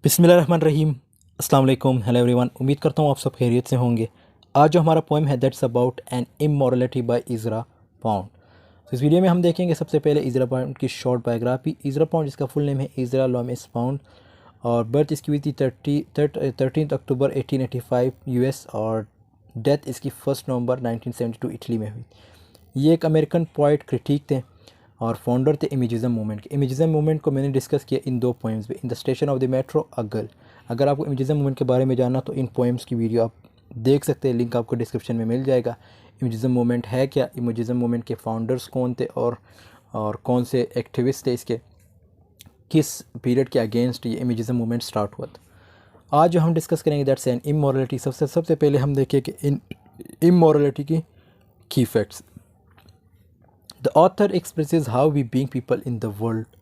बिस्मिल्लाहिर्रहमानिर्रहीम। अस्सलाम वालेकुम। Hello everyone. उम्मीद करता हूँ आप सब खैरियत से होंगे। आज जो हमारा पोएम है that's about an immorality by Ezra Pound. तो इस वीडियो में हम देखेंगे सबसे पहले इज़रा पाउंड की शॉर्ट बायोग्राफी। इज़रा पाउंड, जिसका फुल नेम है इज़रा लॉमेस पाउंड, और बर्थ इसकी हुई थी 13 अक्टूबर 1885 यूएस, और डेथ इसकी 1 नवंबर 1972 इटली में हुई। ये एक अमेरिकन पोइट, क्रिटिक थे और फाउंडर थे इमेजिज़म मूवमेंट के। इमेजिज़म मूवमेंट को मैंने डिस्कस किया इन 2 पोएम्स में, in the station of the metro, a girl. अगर आपको इमेजिज़म मूवमेंट के बारे में जानना तो इन पोएम्स की वीडियो आप देख सकते हैं, लिंक आपको डिस्क्रिप्शन में मिल जाएगा। इमेजिज़म मूवमेंट है क्या, इमेजिज़म मूवमेंट के फाउंडर्स कौन थे, और कौन से एक्टिविस्ट थे इसके, किस पीरियड के अगेंस्ट ये इमेजिज़म मूवमेंट स्टार्ट हुआ था। आज जो हम डिस्कस करेंगे दैट्स एन इमोरलिटी। सबसे पहले हम देखें कि इन इमोरलिटी की facts. The author expresses how we being people in the world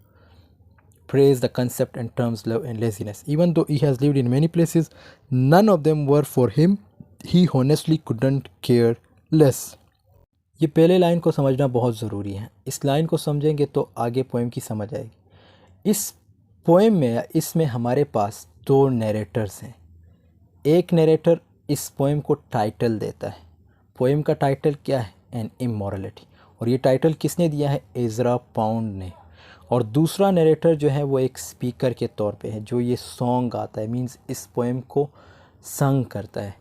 praise the concept and terms love and laziness. Even though he has lived in many places, none of them were for him. He honestly couldn't care less. ये पहले line को समझना बहुत ज़रूरी है। इस line को समझेंगे तो आगे पोएम की समझ आएगी। इस पोएम में इसमें हमारे पास 2 नैरेटर्स हैं। एक नैरेटर इस पोएम को टाइटल देता है। पोएम का टाइटल क्या है? An immorality. और ये टाइटल किसने दिया है? इज़रा पाउंड ने। और दूसरा नैरेटर जो है वो एक स्पीकर के तौर पे है, जो ये सॉन्ग गाता है, मींस इस पोएम को संग करता है।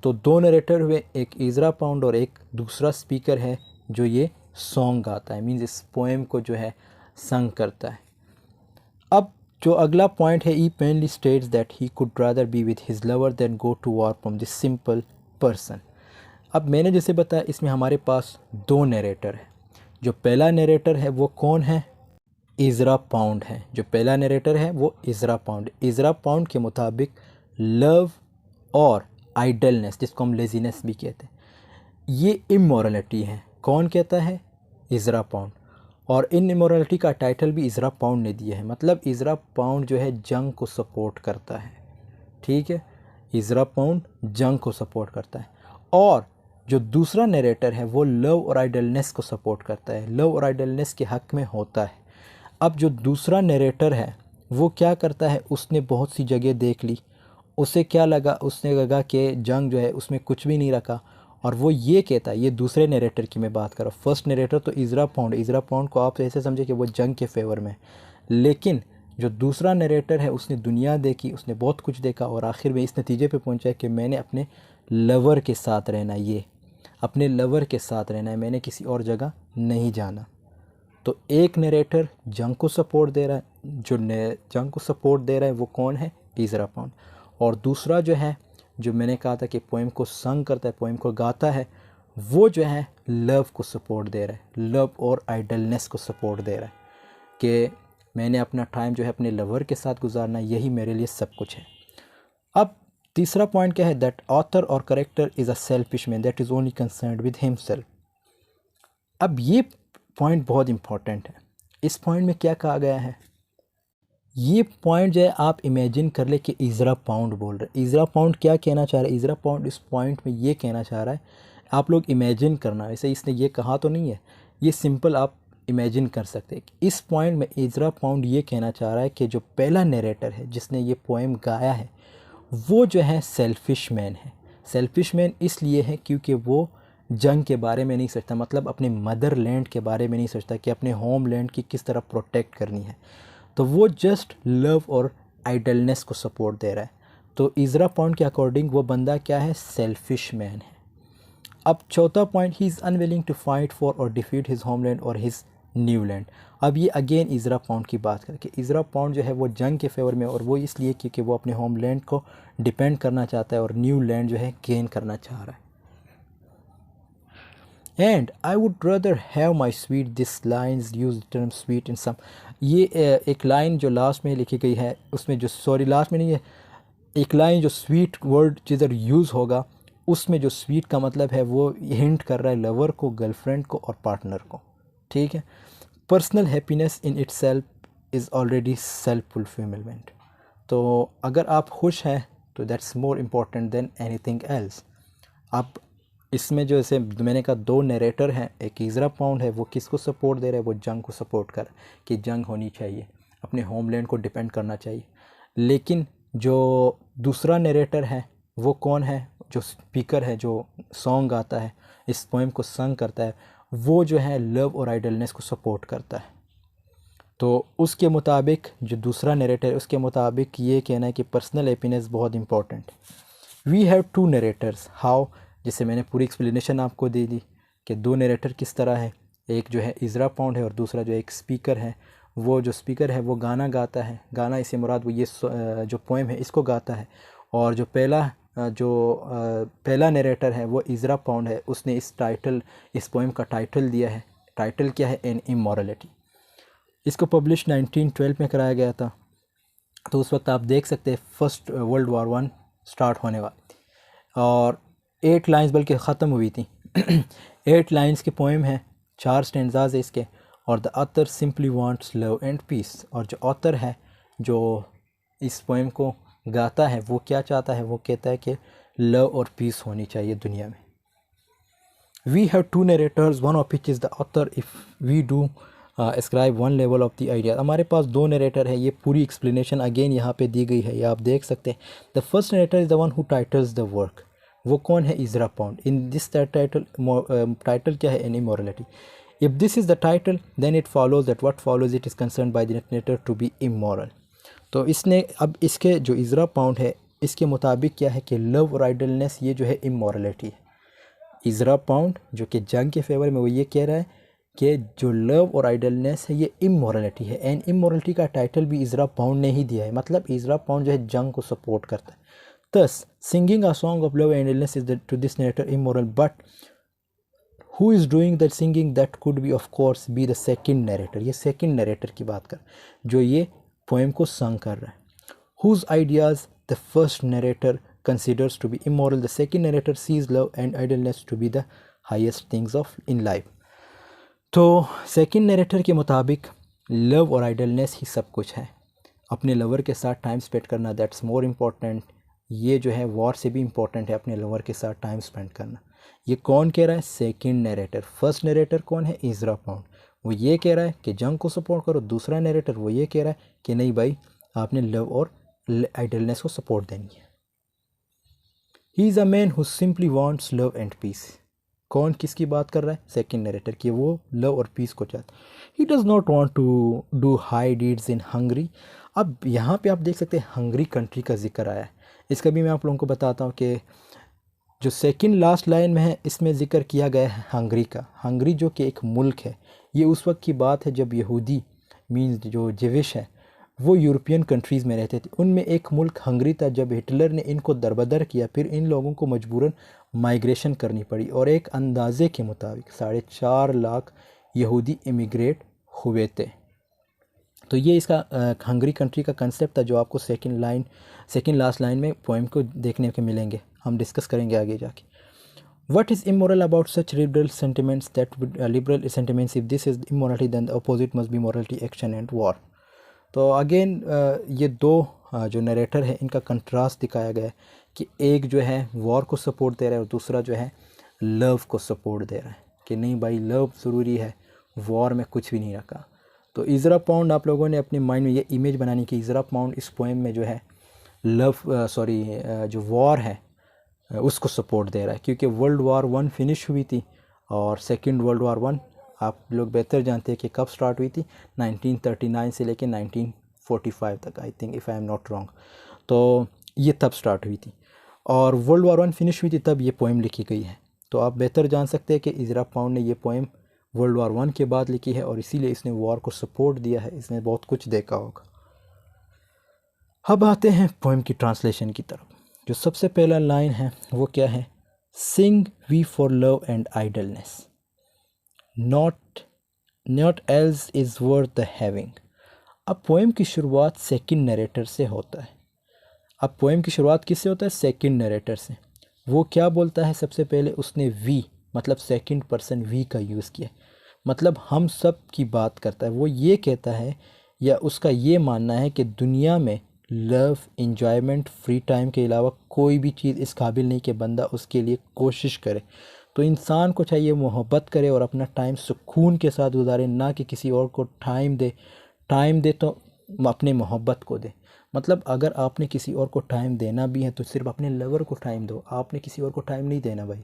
तो 2 नैरेटर हुए, एक इज़रा पाउंड और एक दूसरा स्पीकर है जो ये सॉन्ग गाता है, मींस इस पोएम को जो है संग करता है। अब जो अगला पॉइंट है, he plainly states that he could rather be with his lover than go to war from this simple person. अब मैंने जैसे बताया, इसमें हमारे पास 2 नैरेटर है। जो पहला नैरेटर है वो कौन है? इज़रा पाउंड है। जो पहला नैरेटर है वो इज़रा पाउंड। इज़रा पाउंड के मुताबिक लव और आइडलनेस, जिसको हम लेजीनेस भी कहते हैं, ये इमोरलिटी है। कौन कहता है? Ezra pound. और इन इमोरलिटी का टाइटल भी इज़रा पाउंड ने दिया है। मतलब इज़रा पाउंड जो है जंग को सपोर्ट करता है। ठीक है, इज़रा पाउंड जंग को सपोर्ट करता है। और जो दूसरा नैरेटर है वो लव और आइडलनेस को सपोर्ट करता है, लव और आइडलनेस के हक़ में होता है। अब जो दूसरा नैरेटर है वो क्या करता है? उसने बहुत सी जगह देख ली, उसे क्या लगा? उसने लगा कि जंग जो है उसमें कुछ भी नहीं रखा, और वो ये कहता है, ये दूसरे नैरेटर की मैं बात कर रहा हूँ। फर्स्ट नैरेटर तो इज़रा पाउंड। इज़रा पाउंड को आप ऐसे समझे कि वो जंग के फेवर में, लेकिन जो दूसरा नैरेटर है उसने दुनिया देखी, उसने बहुत कुछ देखा, और आखिर में इस नतीजे पे पहुंचा कि मैंने अपने लवर के साथ रहना, ये अपने लवर के साथ रहना है, मैंने किसी और जगह नहीं जाना। तो एक नैरेटर जंग को सपोर्ट दे रहा है, जो जंग को सपोर्ट दे रहा है वो कौन है? Ezra pound. और दूसरा जो है, जो मैंने कहा था कि पोएम को संग करता है, पोएम को गाता है, वो जो है लव को सपोर्ट दे रहा है, लव और आइडलनेस को सपोर्ट दे रहा है कि मैंने अपना टाइम जो है अपने लवर के साथ गुजारना, यही मेरे लिए सब कुछ है। अब तीसरा पॉइंट क्या है? दैट ऑथर और character is a selfish man that is only concerned with himself. अब ये पॉइंट बहुत इंपॉर्टेंट है। इस पॉइंट में क्या कहा गया है? ये पॉइंट जो है आप इमेजिन कर ले कि इज़रा पाउंड बोल रहे हैं। इज़रा पाउंड क्या कहना चाह रहा है? इज़रा पाउंड इस पॉइंट में ये कहना चाह रहा है, आप लोग इमेजिन करना, वैसे इसने ये कहा तो नहीं है, ये सिंपल आप इमेजिन कर सकते हैं। इस पॉइंट में इज़रा पाउंड ये कहना चाह रहा है कि जो पहला नैरेटर है जिसने ये पोएम गाया है वो जो है सेल्फिश मैन है। सेल्फिश मैन इसलिए है क्योंकि वो जंग के बारे में नहीं सोचता, मतलब अपने मदर लैंड के बारे में नहीं सोचता कि अपने होम लैंड की किस तरह प्रोटेक्ट करनी है। तो वो जस्ट लव और आइडलनेस को सपोर्ट दे रहा है। तो इज़रा पाउंड के अकॉर्डिंग वो बंदा क्या है? सेल्फिश मैन है। अब चौथा point, he is unwilling to fight for और डिफीट हिज होमलैंड और हिज न्यू लैंड। अब ये अगेन इज़रा पाउंड की बात करके, इज़रा पाउंड जो है वो जंग के फेवर में, और वो इसलिए क्योंकि वो अपने होमलैंड को डिपेंड करना चाहता है और न्यू लैंड जो है गेन करना चाह रहा है। And I would rather have my sweet this lines use term sweet in some. ये एक लाइन जो लास्ट में लिखी गई है उसमें जो, सॉरी लास्ट में नहीं है, एक लाइन जो स्वीट वर्ड जिधर यूज़ होगा उसमें जो स्वीट का मतलब है वो हिंट कर रहा है लवर को, गर्लफ्रेंड को और पार्टनर को। ठीक है। Personal happiness in it self is already self fulfilment. तो अगर आप खुश हैं तो that's more important than anything else. आप इसमें जो ऐसे मैंने कहा 2 नैरेटर हैं, एक इज़रा पाउंड है, वो किसको सपोर्ट दे रहा है? वो जंग को सपोर्ट कर कि जंग होनी चाहिए, अपने होमलैंड को डिपेंड करना चाहिए। लेकिन जो दूसरा नरेटर है वो कौन है, जो स्पीकर है जो सॉन्ग गाता है, इस पोएम को संग करता है, वो जो है लव और आइडलनेस को सपोर्ट करता है। तो उसके मुताबिक जो दूसरा नरेटर है उसके मुताबिक ये कहना है कि पर्सनल हैप्पीनेस बहुत important. We have two narrators how, जिससे मैंने पूरी एक्सप्लेनेशन आपको दे दी कि दो नरेटर किस तरह है, एक जो है इज़रा पाउंड है और दूसरा जो एक स्पीकर है। वो जो स्पीकर है वो गाना गाता है, गाना इससे मुराद वो ये जो पोएम है इसको गाता है, और जो पहला नरेटर है वो इज़रा पाउंड है, उसने इस पोएम का टाइटल दिया है। टाइटल क्या है, एन इमोरलिटी। इसको पब्लिश 1912 में कराया गया था। तो उस वक्त आप देख सकते हैं फर्स्ट वर्ल्ड वॉर 1 स्टार्ट होने वाली थी और 8 लाइंस बल्कि ख़त्म हुई थी 8 लाइंस की पोएम है, 4 स्टैंजाज है इसके, और the author simply wants love and peace. और जो ऑथर है जो इस पोएम को गाता है वो क्या चाहता है, वो कहता है कि लव और पीस होनी चाहिए दुनिया में। We have two narrators one of which is the author if we do ascribe one level of the idea. हमारे पास दो नरेटर है, ये पूरी एक्सप्लेनेशन अगेन यहाँ पे दी गई है, ये आप देख सकते हैं। The first narrator is the one who titles the work. वो कौन है, Ezra Pound. In this title क्या है, an immorality. If this is the title then it follows that what follows it is concern by the narrator to be immoral. तो इसने अब इसके जो इज़रा पाउंड है इसके मुताबिक क्या है कि लव और आइडलनेस ये जो है इमोरलिटी है। इज़रा पाउंड जो कि जंग के फेवर में वो ये कह रहा है कि जो लव और आइडलनेस है ये इमोरलिटी है। एंड इमोरलिटी का टाइटल भी इज़रा पाउंड ने ही दिया है, मतलब इज़रा पाउंड जो है जंग को सपोर्ट करता है। Thus singing a song of love and idleness is to this narrator immoral, but who is doing that singing that could be of course be the second narrator. ये सेकंड नरेटर की बात कर जो ये poem को संग कर रहा है। Whose ideas the first narrator considers to be immoral, the second narrator sees love and idleness to be the highest things of in life। तो सेकंड नरेटर के मुताबिक लव और आइडलनेस ही सब कुछ है, अपने लवर के साथ टाइम स्पेंड करना दैट्स मोर इम्पॉर्टेंट। ये जो है वॉर से भी इम्पॉर्टेंट है अपने लवर के साथ टाइम स्पेंड करना। ये कौन कह रहा है, सेकंड नरेटर। फर्स्ट नरेटर कौन है, इज़रा पाउंड, वो ये कह रहा है कि जंग को सपोर्ट करो। दूसरा नरेटर वो ये कह रहा है कि नहीं भाई आपने लव और आइडलनेस को सपोर्ट देनी है। He is a man who simply wants love and peace. कौन किसकी बात कर रहा है, सेकंड नरेटर की, वो लव और पीस को चाहता है। He does not want to do high deeds in Hungary. अब यहाँ पे आप देख सकते हैं हंगरी कंट्री का जिक्र आया है, इसका भी मैं आप लोगों को बताता हूँ कि जो सेकंड लास्ट लाइन में है इसमें ज़िक्र किया गया है हंगरी का। हंगरी जो कि एक मुल्क है, ये उस वक्त की बात है जब यहूदी मीन्स जो जेविश है वो यूरोपियन कंट्रीज़ में रहते थे। उनमें एक मुल्क हंगरी था। जब हिटलर ने इनको दरबदर किया फिर इन लोगों को मजबूरन माइग्रेशन करनी पड़ी और एक अंदाजे के मुताबिक 4.5 लाख यहूदी इमिग्रेट हुए थे। तो ये इसका हंगरी कंट्री का कंसेप्ट था जो आपको सेकंड लास्ट लाइन में पोएम को देखने के मिलेंगे, हम डिस्कस करेंगे आगे जाके। What is immoral about such liberal sentiments that liberal sentiments, if this is immorality then the opposite must be morality, action and war। तो अगेन ये दो जो नरेटर है इनका कंट्रास्ट दिखाया गया है कि एक जो है वॉर को सपोर्ट दे रहा है और दूसरा जो है लव को सपोर्ट दे रहा है कि नहीं भाई लव ज़रूरी है, वॉर में कुछ भी नहीं रखा। तो इज़रा पाउंड आप लोगों ने अपने माइंड में ये इमेज बनानी कि इज़रा पाउंड इस पोएम में जो है जो वॉर है उसको सपोर्ट दे रहा है, क्योंकि वर्ल्ड वार 1 फिनिश हुई थी और सेकेंड वर्ल्ड वार 1 आप लोग बेहतर जानते हैं कि कब स्टार्ट हुई थी, 1939 से लेकर 1945 तक, I think if I am not wrong. तो ये तब स्टार्ट हुई थी और वर्ल्ड वार 1 फिनिश हुई थी तब ये पोएम लिखी गई है। तो आप बेहतर जान सकते हैं कि इज़रा पाउंड ने ये पोएम वर्ल्ड वार 1 के बाद लिखी है और इसीलिए इसने वॉर को सपोर्ट दिया है, इसने बहुत कुछ देखा होगा। अब आते हैं पोएम की ट्रांसलेशन की तरफ। जो सबसे पहला लाइन है वो क्या है, sing we for love and idleness, not else is worth the having. अब पोएम की शुरुआत सेकंड नरेटर से होता है। अब पोएम की शुरुआत किससे होता है, सेकंड नरेटर से। वो क्या बोलता है, सबसे पहले उसने वी मतलब सेकंड पर्सन वी का यूज़ किया, मतलब हम सब की बात करता है। वो ये कहता है या उसका ये मानना है कि दुनिया में लव, इंजॉयमेंट, फ्री टाइम के अलावा कोई भी चीज़ इस काबिल नहीं कि बंदा उसके लिए कोशिश करे। तो इंसान को चाहिए मोहब्बत करे और अपना टाइम सुकून के साथ गुजारे, ना कि किसी और को टाइम दे तो अपने मोहब्बत को दे। मतलब अगर आपने किसी और को टाइम देना भी है तो सिर्फ अपने लवर को टाइम दो, आपने किसी और को टाइम नहीं देना भाई।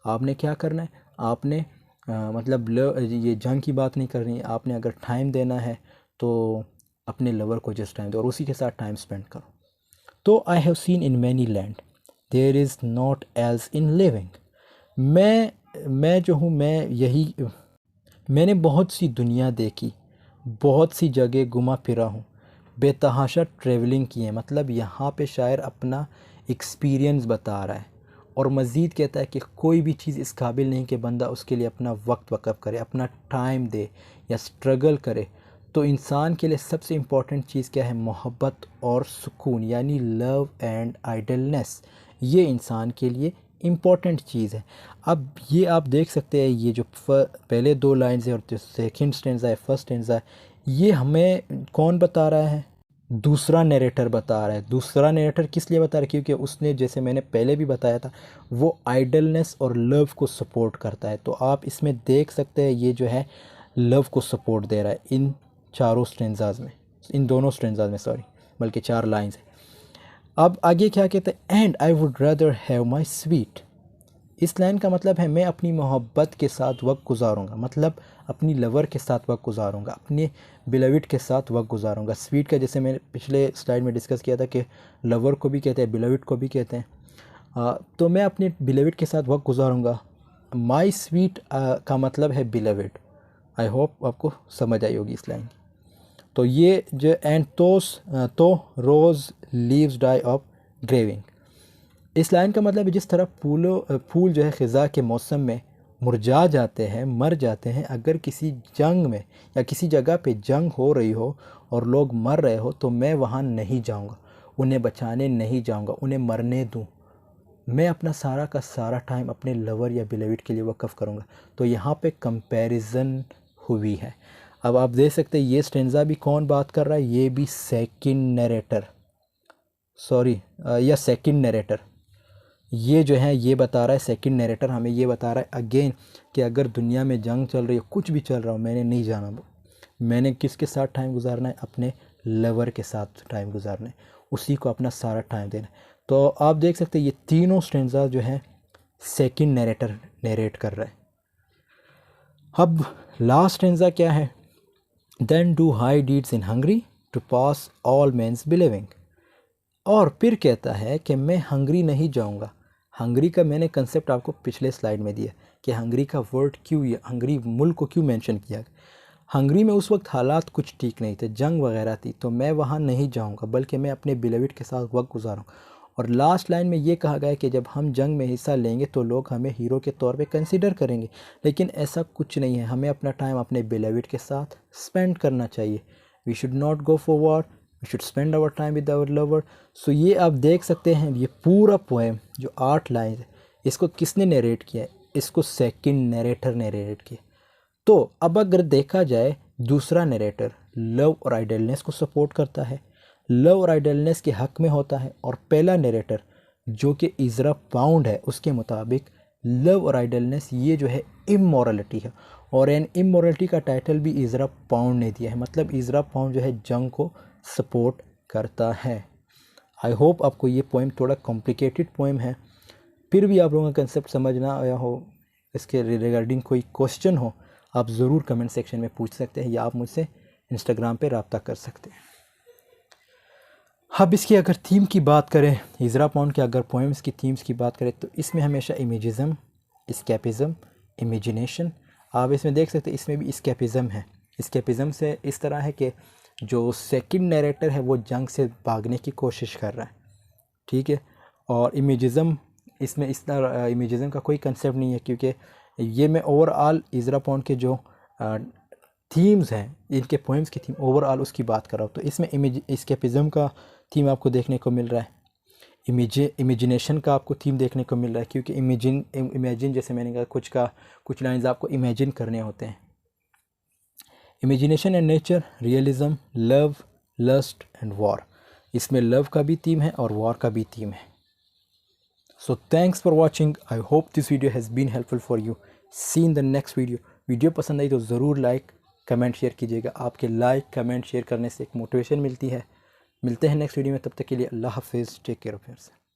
आपने क्या करना है, आपने मतलब ये जंग की बात नहीं करनी है, आपने अगर टाइम देना है तो अपने लवर को जस्ट टाइम दो और उसी के साथ टाइम स्पेंड करो। तो I have seen in many land there is not else in living. मैं जो हूँ, मैंने बहुत सी दुनिया देखी, बहुत सी जगह घुमा फिरा हूँ, बेतहाशा ट्रैवलिंग की है। मतलब यहाँ पे शायर अपना एक्सपीरियंस बता रहा है और मज़ीद कहता है कि कोई भी चीज़ इस काबिल नहीं कि बंदा उसके लिए अपना वक्त वक़फ़ करे, अपना टाइम दे या स्ट्रगल करे। तो इंसान के लिए सबसे इम्पॉर्टेंट चीज़ क्या है, मोहब्बत और सुकून, यानी लव एंड आइडलनेस। ये इंसान के लिए इम्पॉर्टेंट चीज़ है। अब ये आप देख सकते हैं, ये जो पहले दो लाइन्स है और जो सेकंड स्टेंजा है, फर्स्ट स्टेंजा है, ये हमें कौन बता रहा है, दूसरा नरेटर बता रहा है। दूसरा नरेटर किस लिए बता रहा है, क्योंकि उसने, जैसे मैंने पहले भी बताया था, वो आइडलनेस और लव को सपोर्ट करता है। तो आप इसमें देख सकते हैं ये जो है लव को सपोर्ट दे रहा है इन चारों स्टेंजाज में, इन दोनों स्टेंजाज में, सॉरी, बल्कि 4 लाइन्स है। अब आगे क्या कहते हैं, and I would rather have my sweet. इस लाइन का मतलब है मैं अपनी मोहब्बत के साथ वक्त गुजारूंगा, मतलब अपनी लवर के साथ वक्त गुजारूंगा, अपने बिलविड के साथ वक्त गुजारूंगा। स्वीट का जैसे मैंने पिछले स्लाइड में डिस्कस किया था कि लवर को भी कहते हैं, बिलविड को भी कहते हैं। तो मैं अपने बिलविड के साथ वक्त गुजारूंगा। माई स्वीट का मतलब है बिलविड। आई होप आपको समझ आई होगी इस लाइन। तो ये जो एंड तो रोज़ लीव्स डाई ऑफ ग्रेविंग, इस लाइन का मतलब है जिस तरह फूल जो है ख़िज़ा के मौसम में मुरझा जाते हैं, मर जाते हैं, अगर किसी जंग में या किसी जगह पे जंग हो रही हो और लोग मर रहे हो तो मैं वहाँ नहीं जाऊँगा, उन्हें बचाने नहीं जाऊँगा, उन्हें मरने दूँ। मैं अपना सारा का सारा टाइम अपने लवर या बिलविड के लिए वक़्फ़ करूँगा। तो यहाँ पे कंपैरिजन हुई है। अब आप देख सकते हैं ये स्टेंजा भी कौन बात कर रहा है, ये भी सेकंड नरेटर, सॉरी या सेकंड नरेटर, ये जो है ये बता रहा है, सेकंड नरेटर हमें ये बता रहा है अगेन कि अगर दुनिया में जंग चल रही हो, कुछ भी चल रहा हो, मैंने नहीं जाना। मैंने किसके साथ टाइम गुजारना है, अपने लवर के साथ टाइम गुजारना है, उसी को अपना सारा टाइम देना है। तो आप देख सकते हैं ये तीनों स्टेंजा जो है सेकंड नरेटर नरेट कर रहा है। अब लास्ट स्टेंजा क्या है, then do high deeds in Hungary to pass all men's believing. और फिर कहता है कि मैं हंगरी नहीं जाऊंगा। हंगरी का मैंने कंसेप्ट आपको पिछले स्लाइड में दिया कि हंगरी का वर्ड क्यों, हंगरी मुल्क को क्यों मेंशन किया। हंगरी में उस वक्त हालात कुछ ठीक नहीं थे, जंग वगैरह थी, तो मैं वहाँ नहीं जाऊँगा बल्कि मैं अपने बिलविड के साथ वक्त गुजारूँ। और लास्ट लाइन में ये कहा गया है कि जब हम जंग में हिस्सा लेंगे तो लोग हमें हीरो के तौर पे कंसीडर करेंगे, लेकिन ऐसा कुछ नहीं है। हमें अपना टाइम अपने बिलविड के साथ स्पेंड करना चाहिए। We should not go for war, we should spend our time with our lover. So ये आप देख सकते हैं, ये पूरा पोएम जो 8 लाइन है, इसको किसने नरेट किया है, इसको सेकंड नरेटर ने नरेट किया। तो अब अगर देखा जाए, दूसरा नरेटर लव और आइडलनेस को सपोर्ट करता है, लव और आइडलनेस के हक में होता है, और पहला नरेटर जो कि इज़रा पाउंड है उसके मुताबिक लव और आइडलनेस ये जो है इमोरलिटी है, और एन इमोरलिटी का टाइटल भी इज़रा पाउंड ने दिया है। मतलब इज़रा पाउंड जो है जंग को सपोर्ट करता है। आई होप आपको ये पोएम, थोड़ा कॉम्प्लिकेटेड पोएम है, फिर भी आप लोगों का कंसेप्ट समझ ना आया हो, इसके रिगार्डिंग कोई क्वेश्चन हो, आप ज़रूर कमेंट सेक्शन में पूछ सकते हैं या आप मुझसे इंस्टाग्राम पे रब्ता कर सकते हैं। अब इसकी अगर थीम की बात करें, इज़रा पाउंड के अगर पोएम्स की थीम्स की बात करें तो इसमें हमेशा इमेजिज़म, इस्केपिज़म, इमेजिनेशन, आप इसमें देख सकते हैं इसमें भी इस्केपिज़म है। इस्केपिज़म से इस तरह है कि जो सेकंड नरेटर है वो जंग से भागने की कोशिश कर रहा है, ठीक है। और इमेजिज़म, इसमें इस तरह इमेजिज़म का कोई कंसेप्ट नहीं है, क्योंकि ये मैं ओवरऑल इज़रा पाउंड के जो थीम्स हैं, इनके पोएम्स की थीम ओवरऑल उसकी बात कर रहा हूँ। तो इसमें इस्केपिज़म का थीम आपको देखने को मिल रहा है, इमेजिनेशन का आपको थीम देखने को मिल रहा है, क्योंकि इमेजिन जैसे मैंने कहा कुछ लाइन्स आपको इमेजिन करने होते हैं। Imagination and nature, realism, love, lust and war, इसमें लव का भी थीम है और वॉर का भी थीम है। So thanks for watching, I hope this video has been helpful for you. See in the next video. Video पसंद आई तो ज़रूर लाइक कमेंट शेयर कीजिएगा। आपके लाइक कमेंट शेयर करने से एक मोटिवेशन मिलती है मिलते हैं नेक्स्ट वीडियो में, तब तक के लिए अल्लाह हाफिज़, टेक केयर ऑफ़ योरसेल्फ।